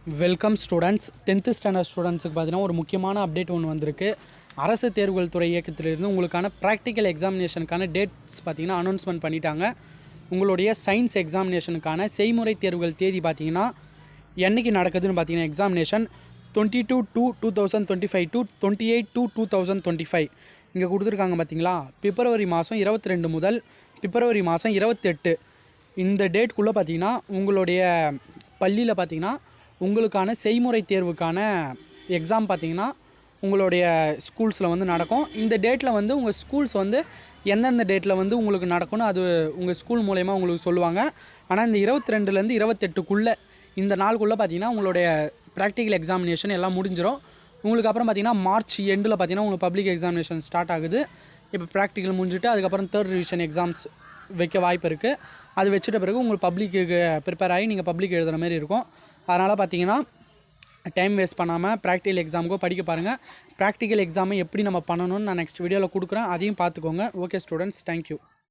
Welcome students. 10th standard ஸ்டூடெண்ட்ஸுக்கு பார்த்தீங்கன்னா ஒரு முக்கியமான அப்டேட் ஒன்று வந்திருக்கு. அரசு தேர்வுகள் துறை இயக்கத்திலிருந்து உங்களுக்கான ப்ராக்டிக்கல் எக்ஸாமினேஷனுக்கான டேட்ஸ் பார்த்தீங்கன்னா அனௌன்ஸ்மெண்ட் பண்ணிட்டாங்க. உங்களுடைய சயின்ஸ் எக்ஸாமினேஷனுக்கான செய்முறை தேர்வுகள் தேதி பார்த்தீங்கன்னா என்றைக்கு நடக்குதுன்னு பார்த்தீங்கன்னா எக்ஸாமினேஷன் 22/2/2025 to 28/2/2025 இங்கே கொடுத்துருக்காங்க பார்த்தீங்களா. பிப்ரவரி மாதம் 22 முதல் பிப்ரவரி மாதம் 28 இந்த டேட்குள்ளே பார்த்தீங்கன்னா உங்களுடைய பள்ளியில் பார்த்தீங்கன்னா உங்களுக்கான செய்முறை தேர்வுக்கான எக்ஸாம் பார்த்தீங்கன்னா உங்களுடைய ஸ்கூல்ஸில் வந்து நடக்கும். இந்த டேட்டில் வந்து உங்கள் ஸ்கூல்ஸ் வந்து எந்தெந்த டேட்டில் வந்து உங்களுக்கு நடக்கும்னு அது உங்கள் ஸ்கூல் மூலயமா உங்களுக்கு சொல்லுவாங்க. ஆனால் இந்த 22லேருந்து 28க்குள்ளே இந்த நாளுக்குள்ளே பார்த்தீங்கன்னா உங்களுடைய ப்ராக்டிக்கல் எக்ஸாமினேஷன் எல்லாம் முடிஞ்சிடும். உங்களுக்கு அப்புறம் பார்த்தீங்கன்னா மார்ச் எண்டில் பார்த்தீங்கன்னா உங்களுக்கு பப்ளிக் எக்ஸாமினேஷன் ஸ்டார்ட் ஆகுது. இப்போ ப்ராக்டிக்கல் முடிஞ்சுட்டு அதுக்கப்புறம் தேர்ட் ரிவிஷன் எக்ஸாம்ஸ் வைக்க வாய்ப்பு இருக்குது. அது வச்சுட்ட பிறகு உங்களுக்கு பப்ளிக்கு ப்ரிப்பேர் ஆகி நீங்கள் பப்ளிக் எழுதுகிற மாதிரி இருக்கும். அதனால் பார்த்தீங்கன்னா டைம் வேஸ்ட் பண்ணாமல் ப்ராக்டிக்கல் எக்ஸாமுக்கோ படிக்க பாருங்கள். ப்ராக்டிக்கல் எக்ஸாமை எப்படி நம்ம பண்ணணும்னு நான் நெக்ஸ்ட் வீடியோவில் கொடுக்குறேன், அதையும் பார்த்துக்கோங்க. Okay students, thank you.